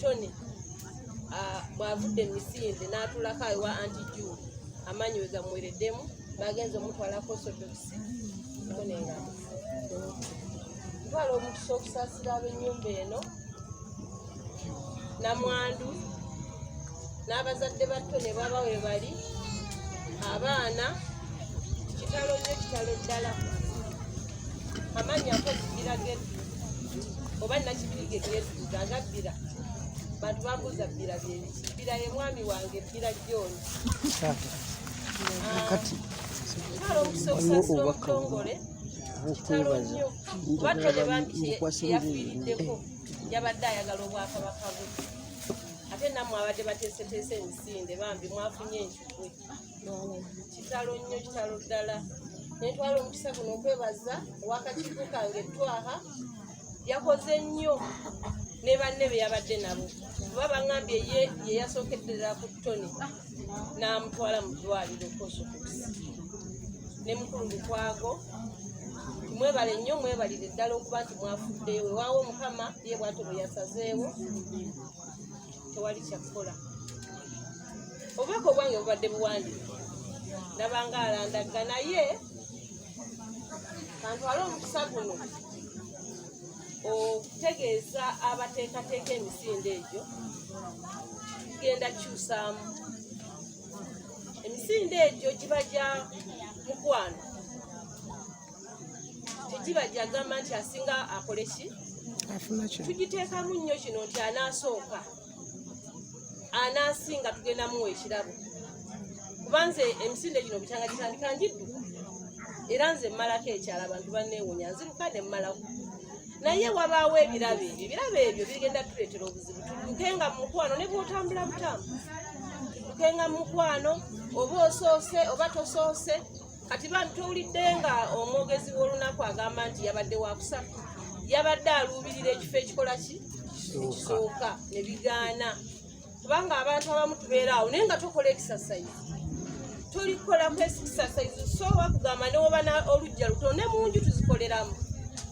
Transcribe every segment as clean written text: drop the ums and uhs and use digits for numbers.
Tony bwavudde emisinde n'atulako ayiwa anti June amanyi we gamwereddemu bagenza omutwalako sodoksi konenga twala omukisa okusaasira ab'ennyumba eno namwandu n'abazadde ba Tony baba we bali abaana kitalo nnyo kitalo ddala amanyi akozibira getu oba nakibirige getu gagabbira bantu babuuza bbira byebiki bbira ye mwami wange bbira Joni kitalo omukisa okusaasira omutongole kitalo nnyo kuba Tony bambi yafiiriddeko yabadde ayagala obwakabaka bwe ate nammwe abadde bateeseteese emisinde bambi mwafunye enkikwe kitalo nnyo kitalo ddala netwala omukisa guno okwebaza owakakiiko kange Twaha yakoze nnyo ne banne be yabadde nabo kuba baŋŋambye ye yasookedderera ku Tony n'amutwala mu ddwaliro kosokusi ne mukulu Lukwago mwebale nnyo mwebalire ddala okuba nti mwafuddeyo wewaawo Mukama ye bw'atyo bwe yasazeewo tewali kyakukola obubaka obwange bubadde buwandiike nabanga alandagga naye kantwala omukisa guno okutegeeza abateekateeka emisinde egyo genda kyusaamu emisinde egyo giba gya mukwano tegiba gyagamba nti asinga akole ki tugiteekamu nnyo kino nti anaasooka anaasinga tugenda muwa ekirabo kuba nze emisinde gino bukyanga gitandika njidduka era nze mmalako ekyala abantu banneewunya nziruka ne mmalaku naye wabaawo ebirabo ebyo bigenda tuleetera obuzibu tuddukenga mu mukwano ne bw'otambula butambu tuddukenga mu mukwano oba osoose oba tosoose kati bantu towulidde nga omwogezi w'olunaku agamba nti yabadde wakusatu yabadde aluubirira ekifo ekikola ki ekisooka ne bigaana kubanga abantu abamu tubeera awo naye nga tokola exercise tolikola exercise so wakugamba ne woba olujja lutono ne munju tuzikoleramu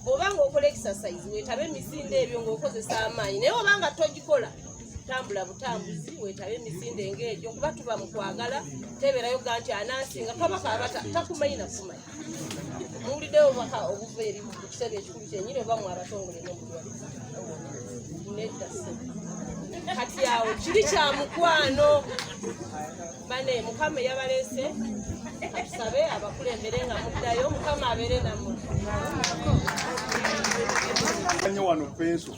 oba ng'okola exercise weetabe emisinde ebyo ng'okozesa amaanyi naye oba nga togikola tambula butambuzi weetabe emisinde ng'egyo kuba tuba mu kwagala tebeerayo ga nti anaasinga kabaka abata takumanyi nakumanyi muwuliddeyo obubaka obuva eri mu kiseera ekikulu kyennyini oba mu abatongole n'omulwaliza nedda kati awo kiri kya mukwano bane Mukama yabaleese atusabe abakulembere nga muddayo Mukama abeere nammwe wano penso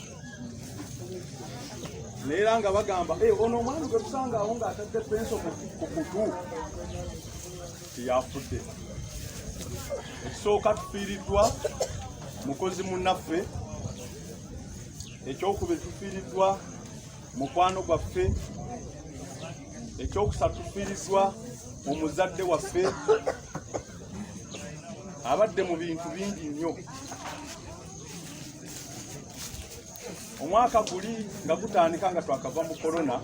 neera nga bagamba ono omwana gwe tusanga awo ng'atadde penso ku kutu tiyafudde ekisooka tufiiriddwa mukozi munnaffe ekyokubiri tufiiriddwa mukwano gwaffe ekyokusatu tufiiriddwa omuzadde waffe abadde mu bintu bingi nnyo omwaka guli nga gutandika nga twakava mu korona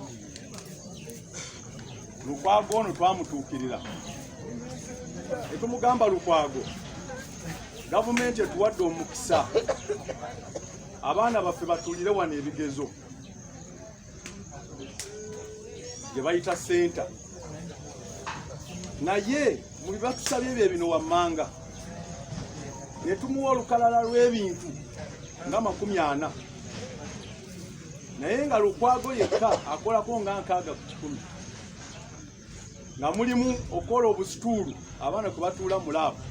Lukwago ono twamutuukirira etumugamba Lukwago gavumenti etuwadde omukisa abaana baffe batulire wano ebigezo gye bayita senta naye mu bibatusabye ebyo bino wammanga ne tumuwa olukalala lw'ebintu nga 40 naye nga Lukwago yekka akolako nga 6 ku 10 nga mulimu okola obusituulu abaana kwe batuula mu laabu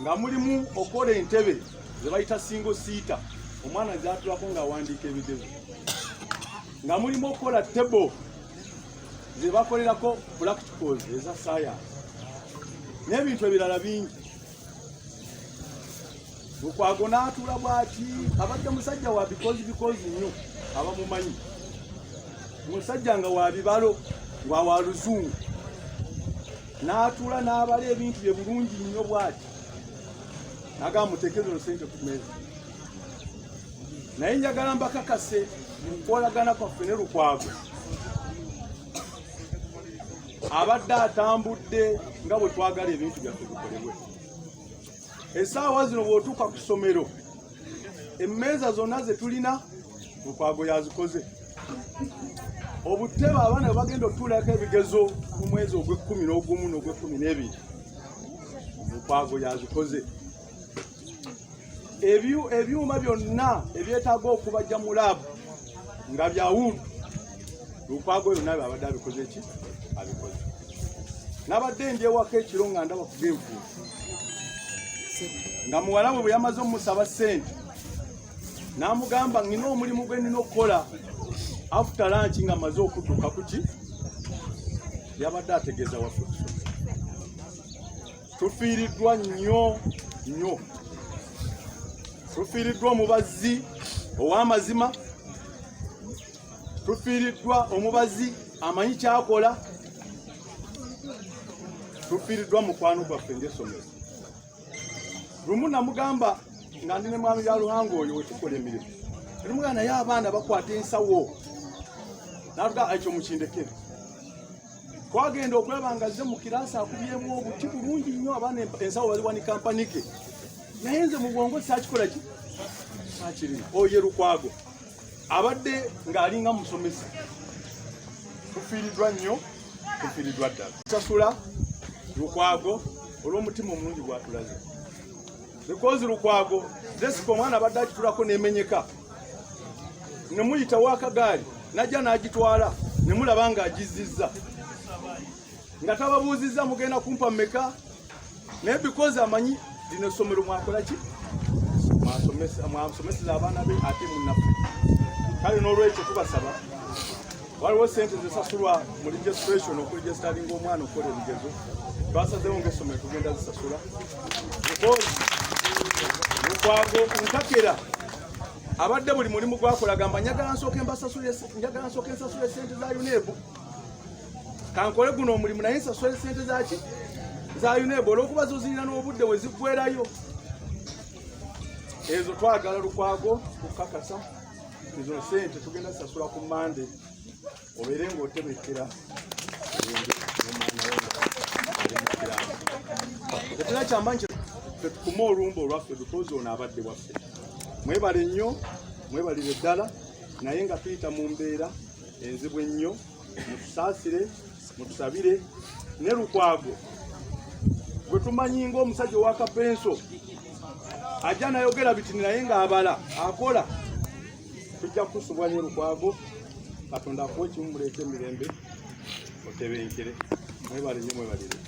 nga mulimu okola entebe ze bayita single seater omwana gyatulako ng'awandiika ebigezo nga mulimu okola table ze bakolerako practicals eza science n'ebintu ebirala bingi Lukwago n'atuula bw'ati abadde musajja wa bikozi nnyo abamumanyi musajja nga wa bibalo nga wa luzungu n'atuula n'abala ebintu bye bulungi nnyo bw'ati n'agamba muteekeze olusente ku mmeeza naye njagala mbakakase mu kukolagana kwaffe ne Lukwago abadde atambudde nga bwe twagala ebintu byaffe bikolebwe essaawa zino bw'otuuka ku ssomero emmeeza zonna ze tulina Lukwago yazikoze obuteba abaana bagenda otulako ebigezo mu mwezi ogw'ekkumi n'ogumu n'ogw'ekkumi n'ebiri. Lukwago yazikoze ebyuma byonna ebyetaaga okubajja mu laabu nga byawundu. Lukwago yonna abadde abikoze ki abikoze. Nabadde ndyewako ekiro nga ndaba ku genfuufu nga muwala we bwe yamaze omusaba ssente n'amugamba ngina omulimu gwe nina okukola after lunch nga maze okutuuka kuki yabadde ategeeza waffe. Tufiiriddwa nnyo. Tufiiriddwa omubazzi ow'amazima. Tufiiriddwa omubazi amanyi kyakola. Tufiiriddwa mukwano gwaffe ng'essomero. Lumu namugamba nga ndi ne mwami ya Luhanga oyo we tukola emirimu. Namugamba naye abaana bakwata ensawo. N'atuga ekyo mukindekere. Twagenda okulaba nga azze mu kiraasi akubyemu obuti bulungi nnyo abaana ensawo baziwanika mpanike. Naye nze mu bwongo saakikola ki? Saakirina. Oye Lukwago abadde ng'alinga musomesa. Tufiiriddwa nnyo, tufiiriddwa ddala. Tusasula Lukwago olw'omutima omulungi gwatulaze. Because Lukwago desiko omwana abadde agitulako n'emenyeka. Ne muyitawo akagaali najja n'agitwala ne mulaba ng'agizizza. Nga tababuuzizza mugenda kumpa mmeka. Naye because amanyi lino essomero mwakola ki? Mwasomeseza abaana be ate munnafu. Kale n'olwekyo tubasaba waliwo ssente zisasulwa mu registration okuregistaringa omwana okukola ebigezo. Twasazeewo ng'essomero tugenda zisasula. Lukwago ntakera abadde buli mulimu gwakolaga njagala nsooke nsasule ssente za UNEB. Kankole guno omulimu naye nsasule ssente zaki za UNEB olw'okuba zo zirina n'obudde we ziggwerayo. Ezo twagala Lukwago kukakasa ezo ssente tugenda zisasula ku Mande obeere ng'otebekera ekira kyamba nti tetukuma olumba olwaffe because ono abadde waffe. Mwebale nnyo, mwebalire ddala naye nga tuyita mu mbeera enzibu ennyo. Mutusaasire, mutusabire. Ne Lukwago gwe tumanyi ng'omusajja ow'akapenso ajja nayogera bitini naye ng'abala akola. Tujja kukusubwa ne Lukwago. Katonda akuwe kimu muleete emirembe otebenkere. Mwebale nnyo, mwebalire.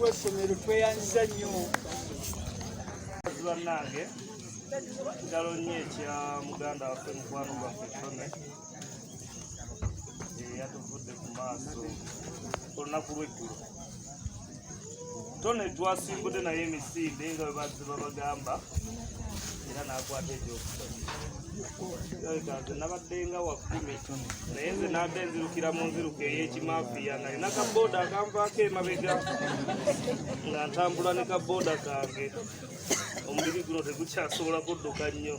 Essomero tweyanziza nnyo bannange kitalo nnyo ekya muganda waffe mukwano gwaffe Tone yatuvudde ku maaso olunaku lw'eggulo. Tone twasimbudde naye emisinde nga bwe bazze babagamba era n'akwata ekyokusoma. Nze nabadde nga wa 10 naye nze nadde nzirukira mu nziruka ey'ekimafiya nga nina kabooda akanvaako emabega nga ntambula ne kabooda kange. Omubiri guno tegukyasobola kudduka nnyo.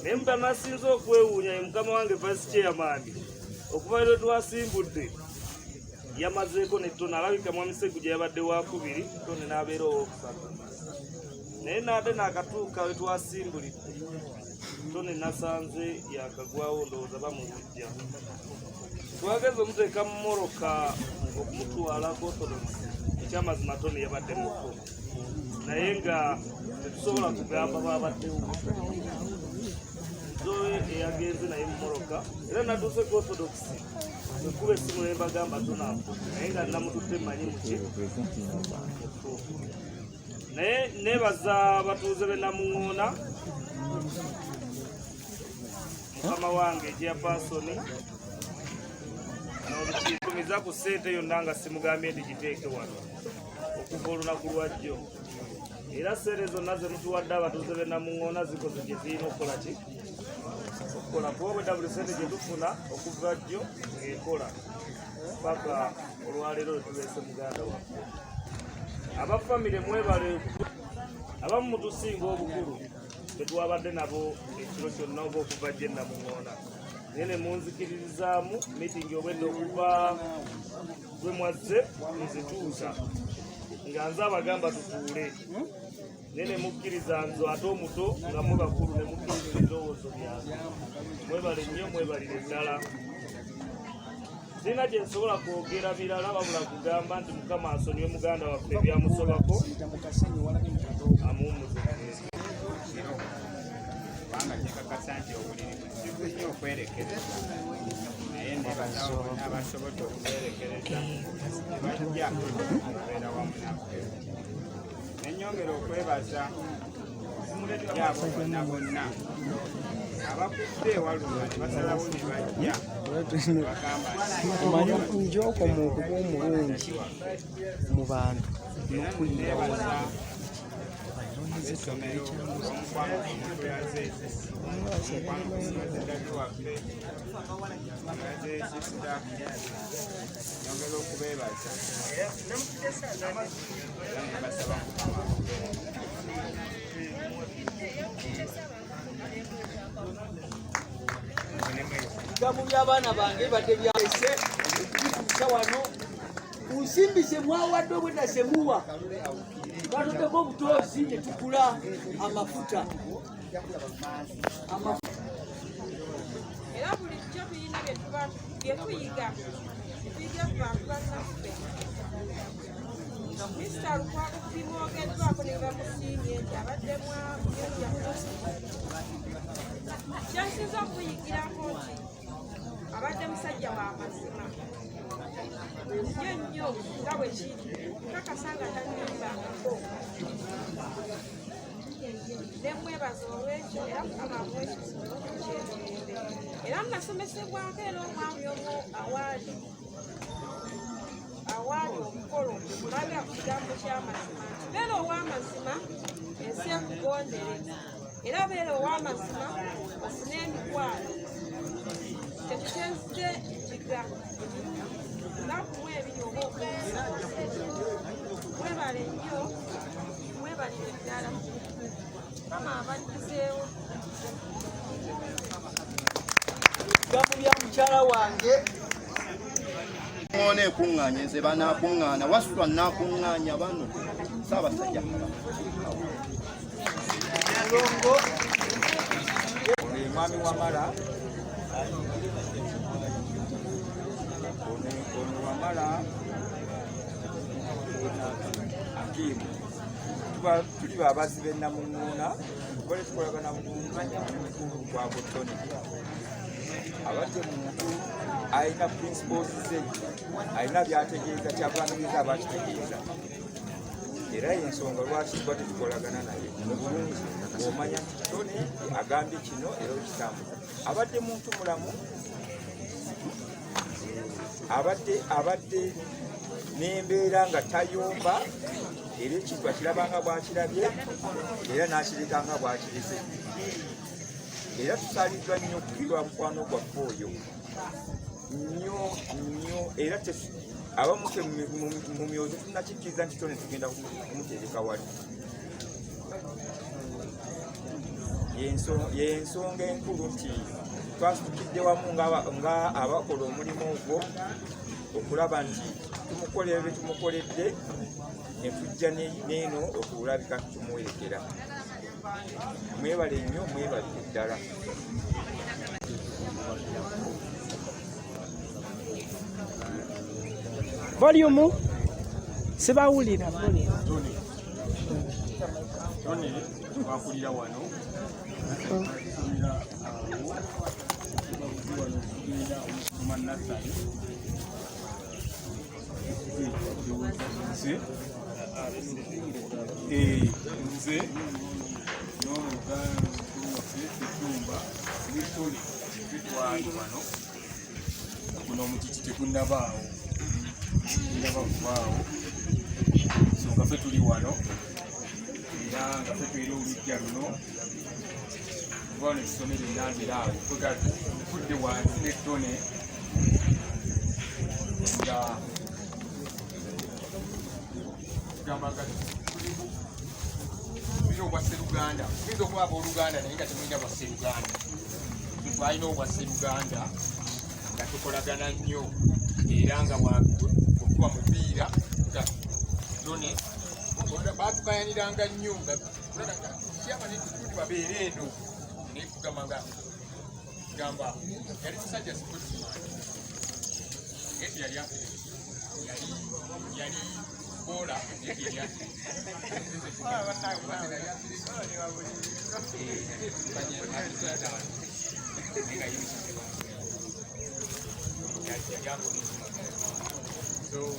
Naye mutanasinze okwewuunya ye mukama wange vice chairman okuva lwe twasimbudde yamazeeko ne Tone. Alabika mwami Segujja yabadde wa 2 Tone n'abeera ow'okusatu. Naye nadde n'akatuuka we twasimbulidde Tone nasanze yakagwawo ndowooza bamuzijja. Twageze omuteeka mu moroka okumutwalako Orthodox. Ekyamazima Tone yabadde muko naye nga tetusobola kugamba babaddewo. Nzoe eyagenze naye mu moroka era natuuse ku Orthodox ekuba essimu ne mbagamba Tone afudde naye nga namututte mmanyi muki mutuufu. Naye nebaza batuuze be Namuŋŋoona mukama wange chairpersoni n'olukiikumiza ku ssente yonna nga simugambye nti giteeke wano okuva olunaku lwajjo. Era ssente zonna ze mutuwadde abatuuze be Namuŋŋoona zikoze gye zirina okukola ki? Okukola kuba bwe buli ssente gye tufuna okuva jjo ng'ekola paka olwaleero lwe tuleese muganda waffe. Abafamire mwebale abamu mutusinga obukulu betwabadde nabo ekiro kyonna oba okuva gye Namuŋŋoona. Naye ne munzikiririzaamu miitingi obwedde okuva gwe mwazze nzituusa nga nze abagamba tutuule nene mukkiriza nzo ate omuto nga mwe bakulu ne mukkiriza ebirowoozo byabwe. Mwebale nnyo, mwebalire ddala. Sina gye nsobola kwogera birala wabula kugamba nti Mukama asonyiwe muganda waffe ebyamusobako amuwummuze. Kubanga kyekakasa nti obuliri buzibu nnyo okwerekereza naye nebazawo bonna abasobodde okwerekereza ne bajja okubeera wamu naffe. Nenyongera okwebaza yabo bonna bonna abakudde ewaluma ne basalawo ne bajja bagamba njoko muntu omulungi mu bantu n'okuyirawoza essomero omukwano omutulaze omukwano omumazeddali waffe yazesisita nyongera okubeebaza era nebasaba Mukama gamu by'abaana bange badde byase okutuusa wano unsimbise mwawadde obwedda semuwa batudeko obutoozi ne tugula amafuta era bulijjo birina bye tuyiga ku bantu bannaffe. Mr. Lukwago bimwogeddwako ne bamusiimye nti abaddemu kyensinza okuyigirako nti abadde musajja wa mazima nnyo nnyo nga bwe kiri kakasa nga tannimbangako nemwebaza olwekyo era Mukama amuwa ekizibu kyemirembe. Era nasomesebwako era omwami omu awaali omukolo kulaga ku kigambo ky'amazima nti beera ow'amazima ensi ekugondere era beera ow'amazima osine emikwalo tekutenzire njiga nakumu ebiri oba okusa. Mwebale nnyo, mwebalire ddala Mukama abaddizeewo. gamu bya mukyala wange ngone kuŋŋaanya nze banaakuŋŋaana wasitwa naakuŋŋaanya bano Ssaabasajja mulongo mwami wamala ono wamala akimu tuli babazi b'ennamuŋŋuuna tubale tukolagana mukulu gwa butoni abadde muntu alina principles ze alina byategeeza kyakwaniriza abakitegeeza era yensonga lwaki tuba tetukolagana naye obulungi omanya nti toni agambye kino era okitambuza abadde muntu mulamu abadde n'embeera nga tayomba era ekintu akirabanga bwakirabye era n'akirikanga bwakirize era tusaliddwa nnyo okukirwa mukwano gwaffe oyo nnyo era abamu mu myoyo tetunakikkiriza nti tone tugenda kumutereka wali yensonga enkulu nti twasitukidde wamu nga abakola omulimu ogwo okulaba nti tumukolera bye tumukoledde ne tujja neeno okulabika tumuwerekera. Mwebale nnyo, mwebalire ddala. volume sibawulira Tony twakulira wano nze n'oluganda waffe etumba bituli bitwali wano guno omutiti tegunnabaawo kuvaawo so nga ffe tuli wano era nga ffe twera olujja luno kuba wano ekisomero enambira awo tufudde wansi n'ettone nga tugambaga tulina obwasseruganda tuyinza okuba abooluganda naye nga temulina bwasseruganda twalina obwasseruganda nga tukolagana nnyo era nga okuba mupiira nga tone batukayaniranga nnyo nga Siapa ni tutu babere eno ne kugamanga gamba yali tusajja sportsman eti yali bola eti yali so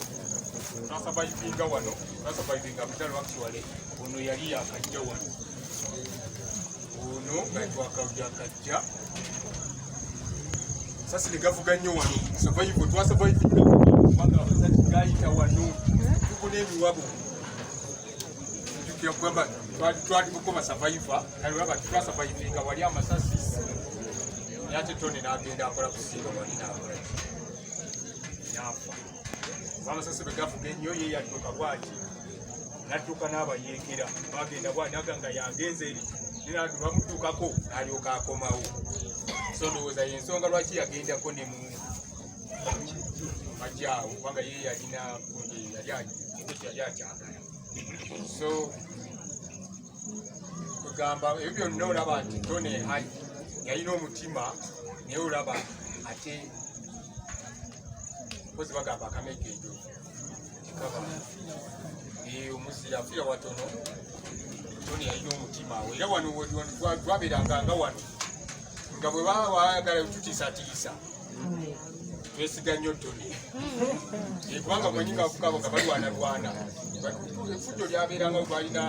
surviving wano surviving mutalo actually ono yali yakajja wano ono bakajja sasa ligavuga nnyo wano survive twasurviving kubanga abasajja gayita wano tukuna ebiwabo tukiya kwamba twali kukoma survivor alaba twasurvivinga wali amasasi yate tone n'agenda akola kusinga wali n'akola nafa amasasi begavuga ennyo ye yatuuka bwaki natuuka n'abayeekera bagenda bwani aganga yagenze eri ninaadu bamutuukako alyoka akomawo so ndowooza yensonga lwaki yagendako ne mu majjaawo kubanga ye yalina yali akyagala so kugamba ebyo byonna olaba nti tone yalina omutima naye olaba ate kozi bagamba akamegejo kikaba omuzira afiira watono toni yalina omutima we era wano twabeeranga nga wano nga bwe baba baagala tutiisatiisa twesiga nnyo toni kubanga mwenyinga akukabo nga balwanalwana efujjo lyabeeranga balina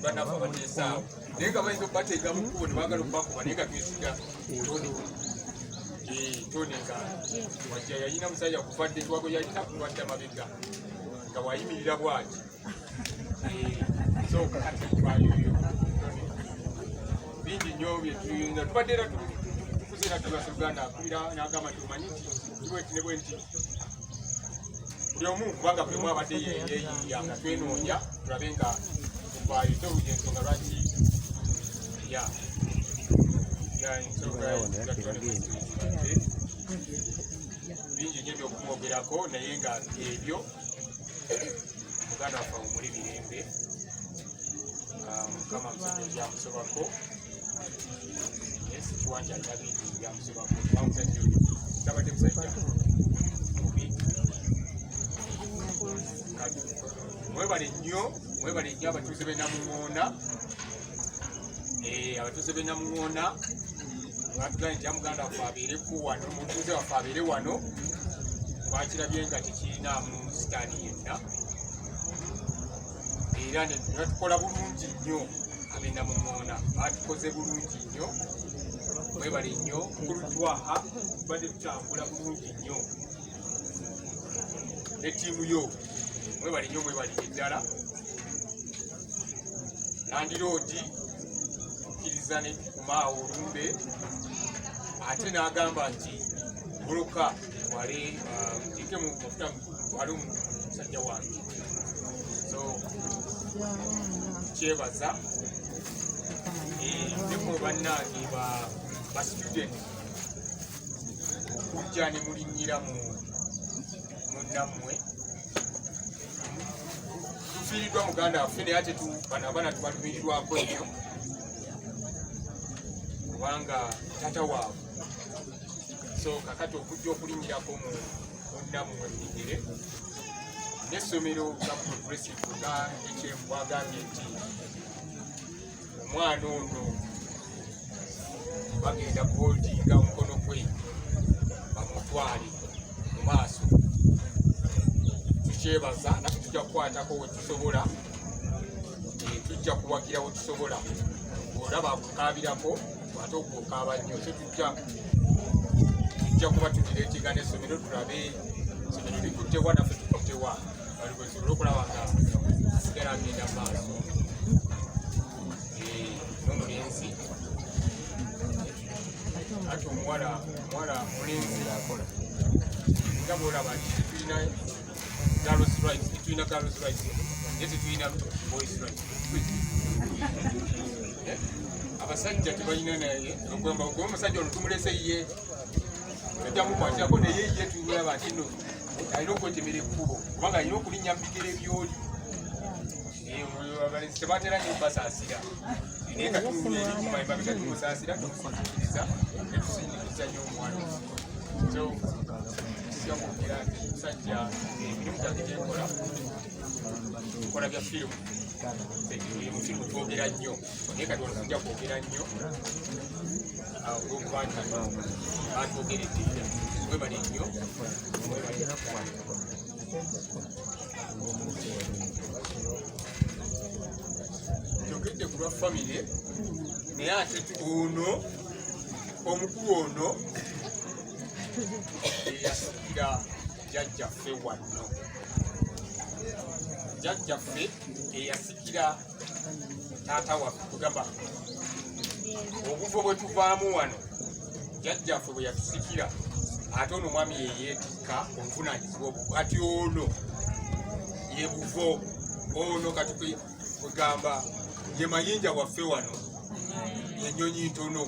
banafu abateesaawo naye nga bayinza okubateega mu kkubo ne baagala okubakuba naye nga twesiga toni toni nga wajja yalina musajja kuvadde twago yalina kulwadda mabega nga wayimirira bwaki so kati twayoyo bingi nnyo byetuyinza tubadde era tukuzeera tulwasa Uganda akulira n'agamba tumanyi tibweti ne bwenti buli omu kubanga buli omu abadde yeeyiya nga twenoonya tulabe nga tuvaayo toluja ensonga lwaki bingi nnyo byokumwogerako naye nga ebyo Muganda waffe omuli mirembe mukama musajja byamusobako yesi kiwanja alina bingi byamusobako bamusajja oyo tabadde musajja mubi mwebale nnyo abatuuze b'e Namuŋŋoona abatuuze b'e Namuŋŋoona batugambye nti Muganda waffe abeereko wano omutuuze waffe abeere wano twakirabye nga tekirinaamu sitaani yenna era nebatukola bulungi nnyo ab'e Namuŋŋoona batukoze bulungi nnyo mwebale nnyo kulutwaha tubadde tutambula bulungi nnyo ne ttiimu yo mwebale nnyo mwebalire ddala nandiroodi tukkiriza ne tukumaawo olumbe ate n'agamba nti buluka wale mutike mu mafuta wali omusajja wange so kyebaza nemo bannange ba student okujja ne mulinnyira mu munnammwe tufiiriddwa muganda waffe naye ate bano abaana tubalumirirwako nnyo kubanga tata waabwe so kakati okujja okulinnyirako mu munnammwe migere n'essomero nga progressive nga ekyembwagambye nti omwana ono bagenda kuholdinga omukono gwe bamutwale mu maaso tukyebaza naffe tujja kukwatako wetusobola tujja kuwagira wetusobola olaba akukaabirako ate okukaaba nnyo so tujja kuba tudireetinga n'essomero tulabe essomero likutewa naffe tukutewa balibwesobola okulaba nga asigala agenda maaso n'omulenzi ate omuwala mulenzi nga bwolaba nti tulina girls rights naye tetulina boys rights abasajja tebalina naye ogamba omusajja ono tumulese ye tojja mukwatirako naye ye tulaba nti no alina okwetemera ekkubo kubanga alina okulinnya mu bigere byoli tebatera nnyo basaasira naye katundu erinyuma emabega tumusaasira tukusikiriza netusindikiza nnyo omwana so kisya kwogera nti musajja emirimu gyange gyenkola nkola bya firimu mufirimu twogera nnyo naye kati ono tujja kwogera nnyo ng'okubanga batwogeredde mwebale nnyo njogedde ku lwa famire naye ate ono omukulu ono eyasikira jjajjaffe wano jjajjaffe eyasikira taata waffe kugamba obuvo bwe tuvaamu wano jjajjaffe bwe yatusikira ate ono omwami yeyeetikka obuvunanyizibwa obuvo ati ono ye buvo ono kati kwegamba ye mayinja waffe wano yenyonyi ntono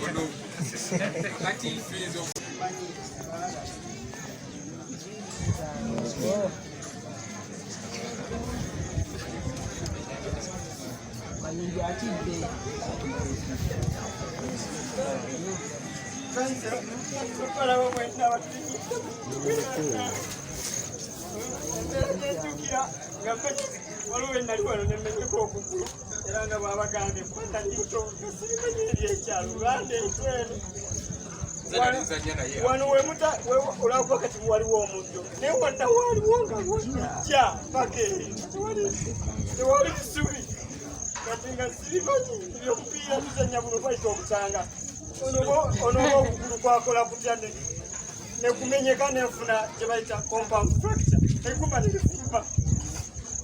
ono kati nfiizo waliwo enali wano nemenyeko okugulu era nga bwabagambye nali muto simanyi eryekyalo lwanda entweno wano olwakuba kati waliwo omuddo naye wadda waliwo nga wajja paka eri tewali bisubi kati nga sirimanyi ebyomupiira tuzanya buno bayita obutanga ono oba okugulu kwakola kutya nekumenyeka nenfuna gyebayita compound fracture ekumba nerifumba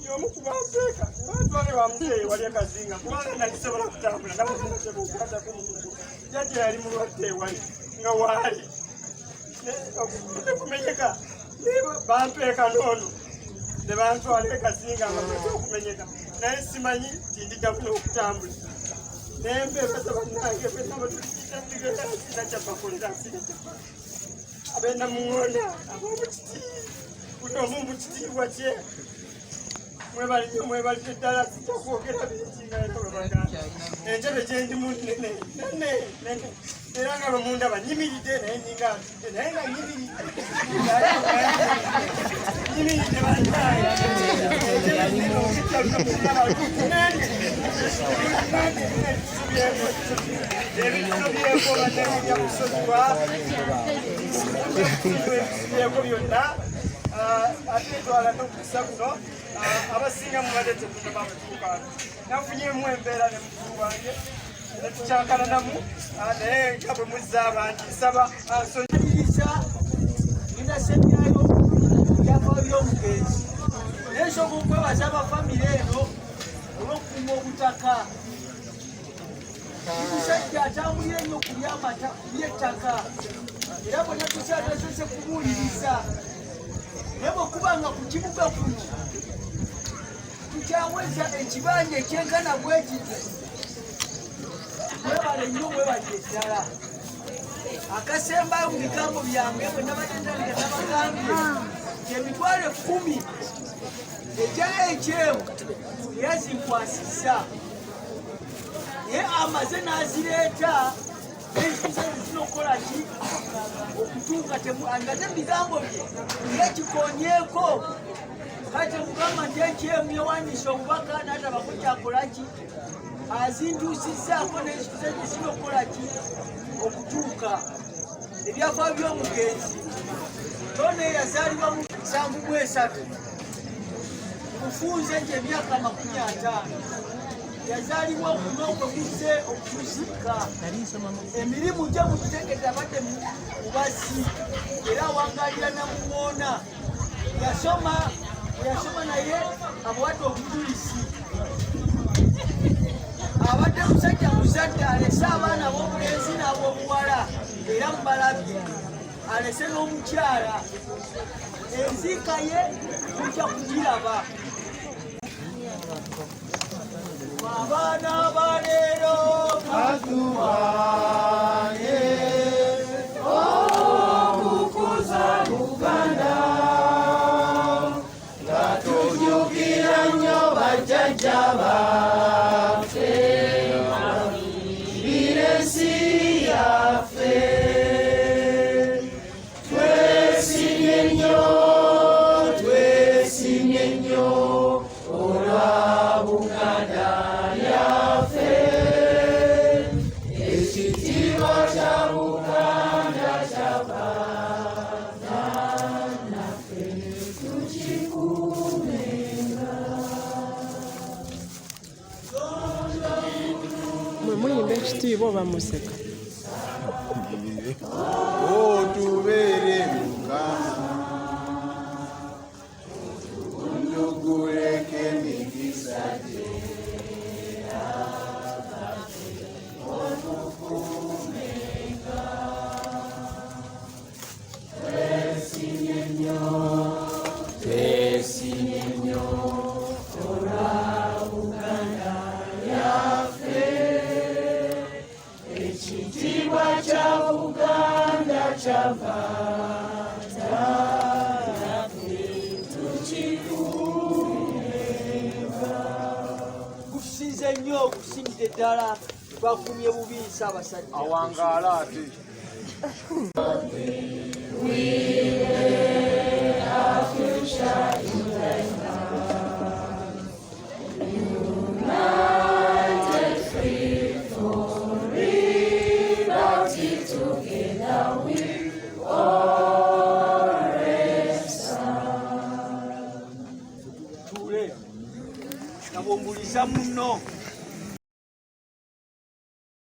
yomukubampeka batwale wamuzeeyi wali akazinga kubanga nakisobola kutambula nabakukwatako mumugu jaje yali mulwadde ewali nga waali nekumenyeka bampeeka noono nebantwala ekazinga nga okumenyeka naye simanyi tindidafuna okutambula nembebasa bannange benabatulikitambigeasina kyabakolera asina kyaba abenda muŋona abomukiti buli omu mukitiibwa kye mwebalire ddala sitakwogera binkingaebagamba entebe gyendimu nene era nga bwemundaba nyimiridde naye ninga naye nga nyimiridde bannaye ebintu byeko banebya kusozibwa byeko byonna ate twala nokukisa kuno abasinga mubadde tekunaba batuukano nafunyemu embeera ne mukulu wange netukyakana naye nga bwe muzza abangi nsaba nsonyiriza ninasemyayo byava by'omugenzi naye nsobola okwebaza abafamire eno olw'okukuuma obutaka omusajja atambulira ennyo kubyamata kubyettaka era bonna tukyatazose kubuuliriza naye bwekubanga ku kibuga kuno tukyaweza ekibanja ekyenkana bwekiti mwebale nnyo mwebalire ddala akasembayo mu bigambo byange bwe nabadendalira nabagambye emitwalo 10 ejja ekyewo eyazinkwasisa naye amaze n'azireeta nezinokolaki okutuuka ngate mubigambo bye yekikonyeeko kati mugamba nti ekyemu yawandiisa obubaka natabako kyakolaki azintuusizaako nezinokolaki okutuuka ebyafaa by'omugenzi tone yazaalibwa mu 73 mufunze nti emyaka 50 yazaalibwa okunookweguze okutuusika emirimu gye mugitegedde abadde mubasi era awangalira namuŋoona yasoma naye abawadde obujulizi abadde musajja muzadde alese abaana b'obulenzi n'ab'obuwala era mubalabye alese n'omukyala enziika ye tujja kugiraba abaana baleero katuwaye okukuza Uganda. Kitiibwa oba museka. Otubeere Mukama ondogoleko emikisa gye otukuumenga twesimye nnyo olwa Uganda yaffe ekitiibwa kya Buganda kyava Gusinze nnyo okusingira ddala twakumye bubi Ssaabasajja. awangaala ate Tuule nabombuliza munno